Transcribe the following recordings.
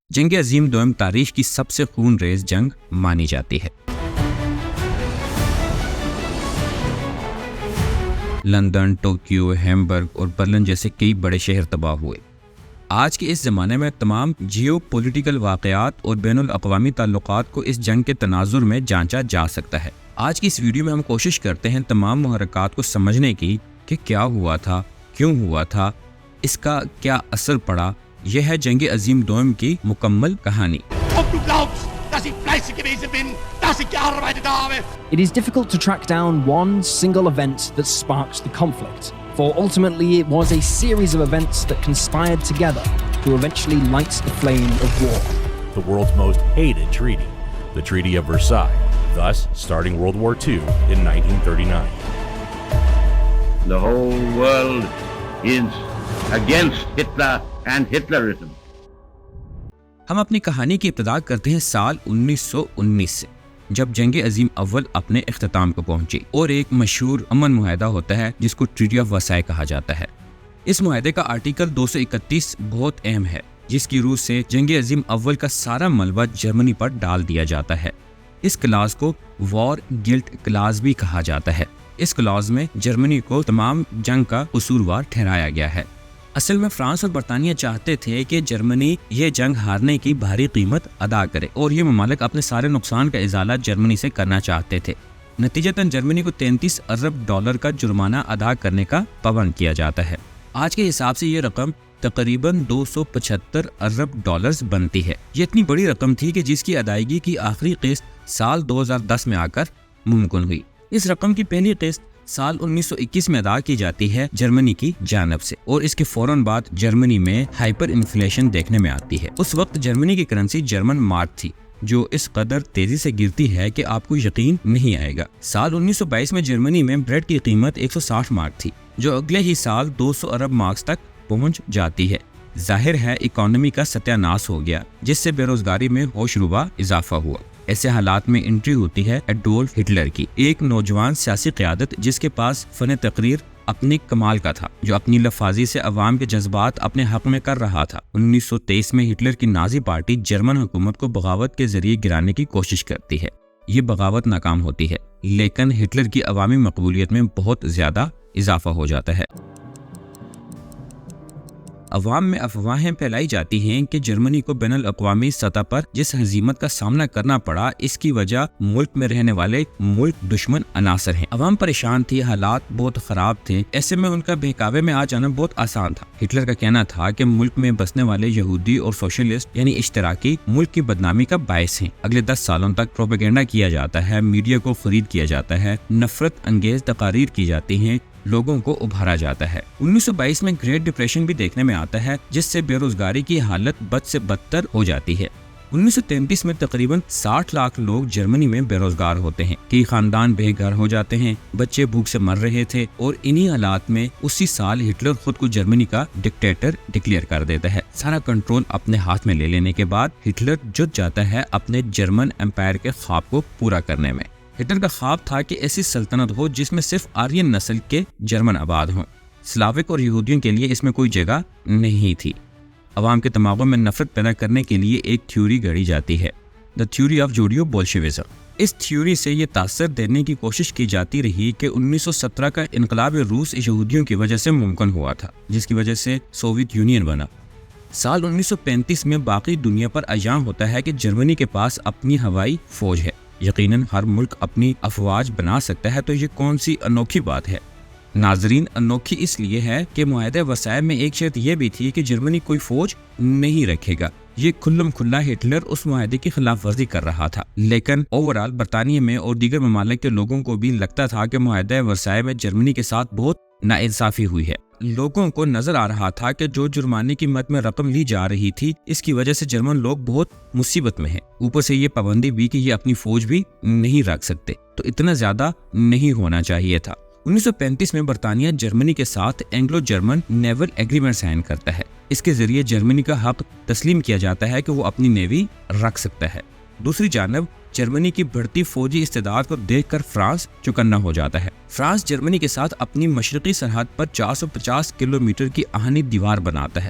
جنگ عظیم دوم تاریخ کی سب سے خون ریز جنگ مانی جاتی ہے۔ لندن، ٹوکیو، ہیمبرگ اور برلن جیسے کئی بڑے شہر تباہ ہوئے۔ آج کے اس زمانے میں تمام جیو پولیٹیکل واقعات اور بین الاقوامی تعلقات کو اس جنگ کے تناظر میں جانچا جا سکتا ہے۔ آج کی اس ویڈیو میں ہم کوشش کرتے ہیں تمام محرکات کو سمجھنے کی کہ کیا ہوا تھا، کیوں ہوا تھا، اس کا کیا اثر پڑا۔ یہ ہے جنگ عظیم دوم کی مکمل کہانی۔ It is difficult to track down one single event that sparked the conflict, for ultimately it was a series of events that conspired together to eventually light the flame of war. The world's most hated treaty, the Treaty of Versailles, thus starting World War II in 1939. The whole world is against Hitler and Hitlerism. ہم اپنی کہانی کی ابتدا کرتے ہیں سال 1919 سے، جب جنگ عظیم اول اپنے اختتام کو پہنچی اور ایک مشہور امن معاہدہ ہوتا ہے جس کو ٹریٹی آف ورسائے کہا جاتا ہے۔ اس معاہدے کا آرٹیکل 231 بہت اہم ہے، جس کی روح سے جنگ عظیم اول کا سارا ملبہ جرمنی پر ڈال دیا جاتا ہے۔ اس کلاز کو وار گلٹ کلاز بھی کہا جاتا ہے۔ اس کلاز میں جرمنی کو تمام جنگ کا قصوروار ٹھہرایا گیا ہے۔ اصل میں فرانس اور برطانیہ چاہتے تھے کہ جرمنی یہ جنگ ہارنے کی بھاری قیمت ادا کرے، اور یہ ممالک اپنے سارے نقصان کا ازالہ جرمنی سے کرنا چاہتے تھے۔ نتیجتاً جرمنی کو 33 ارب ڈالر کا جرمانہ ادا کرنے کا پابند کیا جاتا ہے۔ آج کے حساب سے یہ رقم تقریباً 275 ارب ڈالرز بنتی ہے۔ یہ اتنی بڑی رقم تھی کہ جس کی ادائیگی کی آخری قسط سال 2010 میں آ کر ممکن ہوئی۔ اس رقم کی پہلی قسط سال 1921 میں ادا کی جاتی ہے جرمنی کی جانب سے، اور اس کے فوراً بعد جرمنی میں ہائپر انفلیشن دیکھنے میں آتی ہے۔ اس وقت جرمنی کی کرنسی جرمن مارک تھی، جو اس قدر تیزی سے گرتی ہے کہ آپ کو یقین نہیں آئے گا۔ سال 1922 میں جرمنی میں بریڈ کی قیمت 160 مارک تھی، جو اگلے ہی سال 200 ارب مارکس تک پہنچ جاتی ہے۔ ظاہر ہے اکانومی کا ستیہ ناش ہو گیا، جس سے بے روزگاری میں ہوش ربا اضافہ ہوا۔ ایسے حالات میں انٹری ہوتی ہے ایڈولف ہٹلر کی، ایک نوجوان سیاسی قیادت جس کے پاس فن تقریر اپنی کمال کا تھا، جو اپنی لفاظی سے عوام کے جذبات اپنے حق میں کر رہا تھا۔ 1923 میں ہٹلر کی نازی پارٹی جرمن حکومت کو بغاوت کے ذریعے گرانے کی کوشش کرتی ہے۔ یہ بغاوت ناکام ہوتی ہے، لیکن ہٹلر کی عوامی مقبولیت میں بہت زیادہ اضافہ ہو جاتا ہے۔ عوام میں افواہیں پھیلائی جاتی ہیں کہ جرمنی کو بین الاقوامی سطح پر جس ہزیمت کا سامنا کرنا پڑا، اس کی وجہ ملک میں رہنے والے ملک دشمن عناصر ہیں۔ عوام پریشان تھی، حالات بہت خراب تھے، ایسے میں ان کا بہکاوے میں آ جانا بہت آسان تھا۔ ہٹلر کا کہنا تھا کہ ملک میں بسنے والے یہودی اور سوشلسٹ یعنی اشتراکی ملک کی بدنامی کا باعث ہیں۔ اگلے 10 سالوں تک پروپیگنڈا کیا جاتا ہے، میڈیا کو خرید کیا جاتا ہے، نفرت انگیز تقاریر کی جاتی ہیں، لوگوں کو ابھارا جاتا ہے۔ 1922 میں گریٹ ڈپریشن بھی دیکھنے میں آتا ہے، جس سے بے روزگاری کی حالت بد سے بدتر ہو جاتی ہے۔ 1933 میں تقریباً 60 لاکھ لوگ جرمنی میں بے روزگار ہوتے ہیں، کئی خاندان بے گھر ہو جاتے ہیں، بچے بھوک سے مر رہے تھے، اور انہی حالات میں اسی سال ہٹلر خود کو جرمنی کا ڈکٹیٹر ڈکلیئر کر دیتا ہے۔ سارا کنٹرول اپنے ہاتھ میں لے لینے کے بعد ہٹلر جت جاتا ہے اپنے جرمن امپائر کے خواب کو پورا کرنے میں۔ ہٹلر کا خواب تھا کہ ایسی سلطنت ہو جس میں صرف آرین نسل کے جرمن آباد ہوں۔ سلاوک اور یہودیوں کے لیے اس میں کوئی جگہ نہیں تھی۔ عوام کے دماغوں میں نفرت پیدا کرنے کے لیے ایک تھیوری گھڑی جاتی ہے، the theory of Judeo Bolshevism. اس تھیوری سے یہ تاثر دینے کی کوشش کی جاتی رہی کہ 1917 کا انقلاب روس یہودیوں کی وجہ سے ممکن ہوا تھا، جس کی وجہ سے سوویت یونین بنا۔ سال 1935 میں باقی دنیا پر عیاں ہوتا ہے کہ جرمنی کے پاس اپنی ہوائی فوج ہے۔ یقیناً ہر ملک اپنی افواج بنا سکتا ہے، تو یہ کون سی انوکھی بات ہے؟ ناظرین، انوکھی اس لیے ہے کہ معاہدہ ورسائے میں ایک شرط یہ بھی تھی کہ جرمنی کوئی فوج نہیں رکھے گا۔ یہ کھلم کھلا ہٹلر اس معاہدے کی خلاف ورزی کر رہا تھا، لیکن اوورال برطانیہ میں اور دیگر ممالک کے لوگوں کو بھی لگتا تھا کہ معاہدہ ورسائے میں جرمنی کے ساتھ بہت ناانصافی ہوئی ہے۔ لوگوں کو نظر آ رہا تھا کہ جو جرمانے کی مد میں رقم لی جا رہی تھی، اس کی وجہ سے جرمن لوگ بہت مصیبت میں ہیں۔ اوپر سے یہ پابندی بھی کہ یہ اپنی فوج بھی نہیں رکھ سکتے، تو اتنا زیادہ نہیں ہونا چاہیے تھا۔ 1935 میں برطانیہ جرمنی کے ساتھ اینگلو جرمن نیول ایگریمنٹ سائن کرتا ہے۔ اس کے ذریعے جرمنی کا حق تسلیم کیا جاتا ہے کہ وہ اپنی نیوی رکھ سکتا ہے۔ دوسری جانب جرمنی کی بڑھتی فوجی استعداد کو دیکھ کر فرانس چوکنا ہو جاتا ہے۔ فرانس جرمنی کے ساتھ اپنی مشرقی سرحد پر 450 کلومیٹر کی آہنی دیوار بناتا ہے۔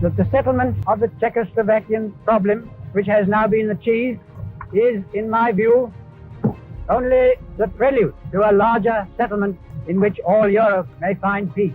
The settlement of the Czechoslovakian problem, which has now been achieved, is, in my view, only the prelude to a larger settlement in which all Europe may find peace.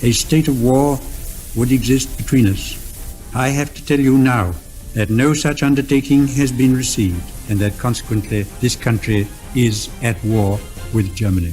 A state of war would exist between us. I have to tell you now that no such undertaking has been received, and that consequently this country is at war with Germany.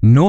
9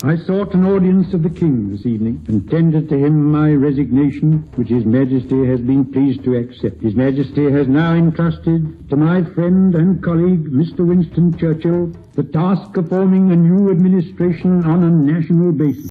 I sought an audience of the King this evening and tendered to him my resignation, which His Majesty has been pleased to accept. His Majesty has now entrusted to my friend and colleague, Mr. Winston Churchill, the task of forming a new administration on a national basis.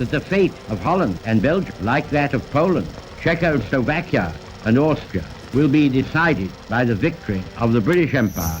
That the fate of Holland and Belgium, like that of Poland, Czechoslovakia and Austria, will be decided by the victory of the British Empire.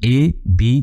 A, B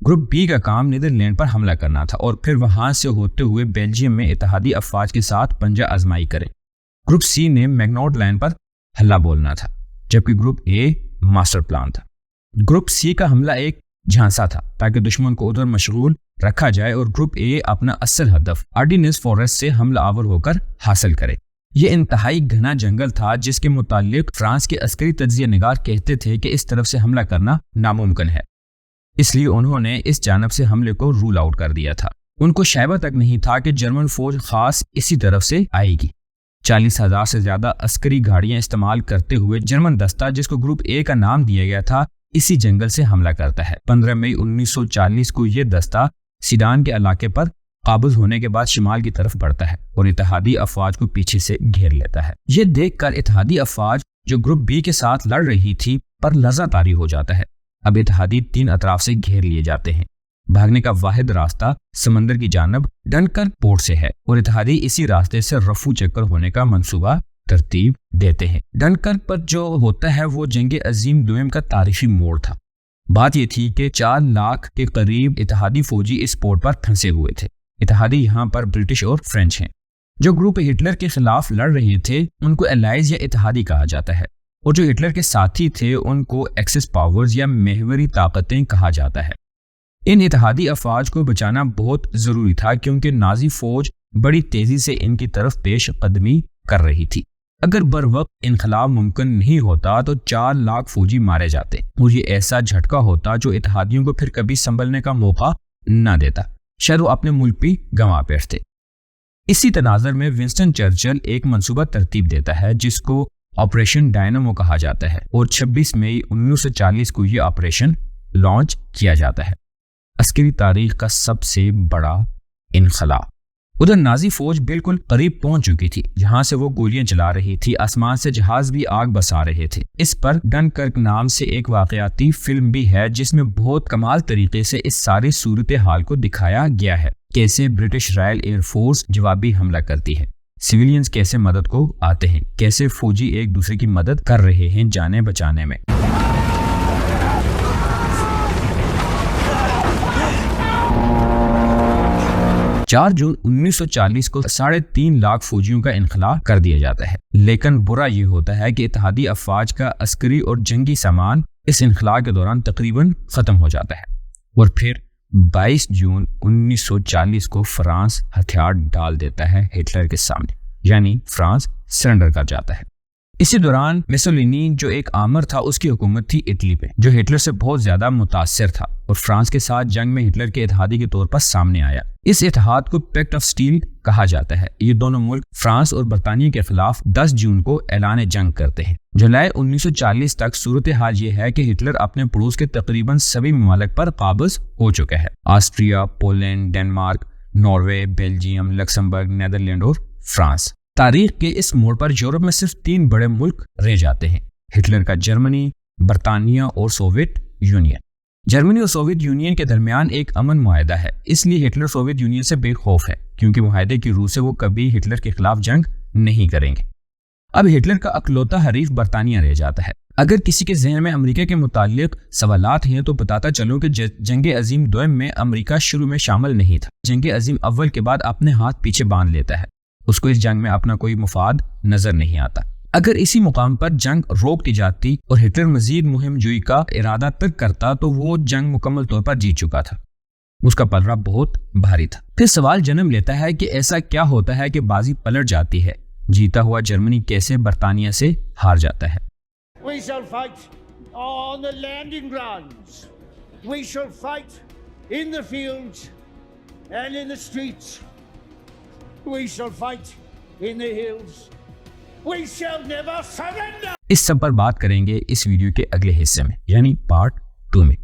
group B کا کام Netherland پر حملہ کرنا تھا اور پھر وہاں سے ہوتے ہوئے بیلجیم میں اتحادی افواج کے ساتھ پنجہ آزمائی کریں۔ گروپ سی نے میگنوٹ لائن پر حملہ بولنا تھا، جبکہ گروپ اے ماسٹر پلان تھا۔ گروپ سی کا حملہ ایک جھانسا تھا تاکہ دشمن کو ادھر مشغول رکھا جائے اور گروپ اے اپنا اصل ہدف آرڈیننس فورسٹ سے حملہ آور ہو کر حاصل کرے۔ یہ انتہائی گھنا جنگل تھا جس کے متعلق فرانس کے عسکری تجزیہ نگار کہتے تھے کہ اس طرف سے حملہ کرنا ناممکن ہے، اس لیے انہوں نے اس جانب سے حملے کو رول آؤٹ کر دیا تھا۔ ان کو شائبہ تک نہیں تھا کہ جرمن فوج خاص اسی طرف سے آئے گی۔ 40,000 سے زیادہ عسکری گاڑیاں استعمال کرتے ہوئے جرمن دستہ، جس کو گروپ اے کا نام دیا گیا تھا، اسی جنگل سے حملہ کرتا ہے۔ 15 مئی 1940 کو یہ دستہ سیڈان کے علاقے پر قابض ہونے کے بعد شمال کی طرف بڑھتا ہے اور اتحادی افواج کو پیچھے سے گھیر لیتا ہے۔ یہ دیکھ کر اتحادی افواج جو گروپ بی کے ساتھ لڑ رہی تھی پر لرزہ طاری ہو جاتا ہے۔ اب اتحادی 3 اطراف سے گھیر لیے جاتے ہیں۔ بھاگنے کا واحد راستہ سمندر کی جانب ڈنکرک پورٹ سے ہے اور اتحادی اسی راستے سے رفو چکر ہونے کا منصوبہ ترتیب دیتے ہیں۔ ڈنکرک پر جو ہوتا ہے وہ جنگ عظیم دوئم کا تاریخی موڑ تھا۔ بات یہ تھی کہ 4 لاکھ کے قریب اتحادی فوجی اس پورٹ پر پھنسے ہوئے تھے۔ اتحادی یہاں پر برٹش اور فرینچ ہیں۔ جو گروپ ہٹلر کے خلاف لڑ رہے تھے ان کو الائز یا اتحادی کہا جاتا ہے، اور جو ہٹلر کے ساتھی تھے ان کو ایکسس پاورز یا محوری طاقتیں کہا جاتا ہے۔ ان اتحادی افواج کو بچانا بہت ضروری تھا کیونکہ نازی فوج بڑی تیزی سے ان کی طرف پیش قدمی کر رہی تھی۔ اگر بروقت انقلاب ممکن نہیں ہوتا تو 4 لاکھ فوجی مارے جاتے اور یہ ایسا جھٹکا ہوتا جو اتحادیوں کو پھر کبھی سنبھلنے کا موقع نہ دیتا، شاید وہ اپنے ملک بھی گنوا بیٹھتے۔ اسی تناظر میں ونسٹن چرچل ایک منصوبہ ترتیب دیتا ہے جس کو آپریشن ڈائنامو کہا جاتا ہے، اور 26 مئی 1940 کو یہ آپریشن لانچ کیا جاتا ہے، عسکری تاریخ کا سب سے بڑا انخلا۔ ادھر نازی فوج بالکل قریب پہنچ چکی تھی، جہاں سے وہ گولیاں چلا رہی تھی، آسمان سے جہاز بھی آگ برسا رہے تھے۔ اس پر ڈنکرک نام سے ایک واقعاتی فلم بھی ہے جس میں بہت کمال طریقے سے اس ساری صورتحال کو دکھایا گیا ہے، کیسے برٹش رائل ایئر فورس جوابی حملہ کرتی ہے، سویلینز کیسے مدد کو آتے ہیں، کیسے فوجی ایک دوسرے کی مدد کر رہے ہیں جانیں بچانے میں۔ 4 جون 1940 کو 3.5 لاکھ فوجیوں کا انخلا کر دیا جاتا ہے، لیکن برا یہ ہوتا ہے کہ اتحادی افواج کا عسکری اور جنگی سامان اس انخلا کے دوران تقریباً ختم ہو جاتا ہے، اور پھر 22 جون 1940 کو فرانس ہتھیار ڈال دیتا ہے ہٹلر کے سامنے، یعنی فرانس سرنڈر کر جاتا ہے۔ اسی دوران میسولینی جو ایک آمر تھا اس کی حکومت تھی اٹلی پہ، جو ہٹلر سے بہت زیادہ متاثر تھا اور فرانس کے ساتھ جنگ میں ہٹلر کے اتحادی کے طور پر سامنے آیا۔ اس اتحاد کو پیکٹ آف سٹیل کہا جاتا ہے۔ یہ دونوں ملک فرانس اور برطانیہ کے خلاف 10 جون کو اعلان جنگ کرتے ہیں۔ جولائی 1940 تک صورتحال یہ ہے کہ ہٹلر اپنے پڑوس کے تقریباً سبھی ممالک پر قابض ہو چکا ہے: Austria, Poland, Denmark, Norway, Belgium, Luxembourg, Netherland اور فرانس۔ تاریخ کے اس موڑ پر یورپ میں صرف 3 بڑے ملک رہ جاتے ہیں: ہٹلر کا جرمنی، برطانیہ اور سوویت یونین۔ جرمنی اور سوویت یونین کے درمیان ایک امن معاہدہ ہے، اس لیے ہٹلر سوویت یونین سے بے خوف ہے، کیونکہ معاہدے کی روح سے وہ کبھی ہٹلر کے خلاف جنگ نہیں کریں گے۔ اب ہٹلر کا اکلوتا حریف برطانیہ رہ جاتا ہے۔ اگر کسی کے ذہن میں امریکہ کے متعلق سوالات ہیں تو بتاتا چلوں کہ جنگ عظیم دوئم میں امریکہ شروع میں شامل نہیں تھا۔ جنگ عظیم اول کے بعد اپنے ہاتھ پیچھے باندھ لیتا ہے، اس کو اس جنگ میں اپنا کوئی مفاد نظر نہیں آتا۔ اگر اسی مقام پر جنگ روک دی جاتی اور ہٹلر مزید مہم جوئی کا ارادہ تک کرتا تو وہ جنگ مکمل طور پر جیت چکا تھا، اس کا پلڑا بہت بھاری تھا۔ پھر سوال جنم لیتا ہے کہ ایسا کیا ہوتا ہے کہ بازی پلٹ جاتی ہے؟ جیتا ہوا جرمنی کیسے برطانیہ سے ہار جاتا ہے؟ We shall fight on the landing grounds. We shall fight in the fields and in the streets. We shall fight in the hills. We shall never surrender. اس سب پر بات کریں گے اس ویڈیو کے اگلے حصے میں، یعنی پارٹ 2 میں۔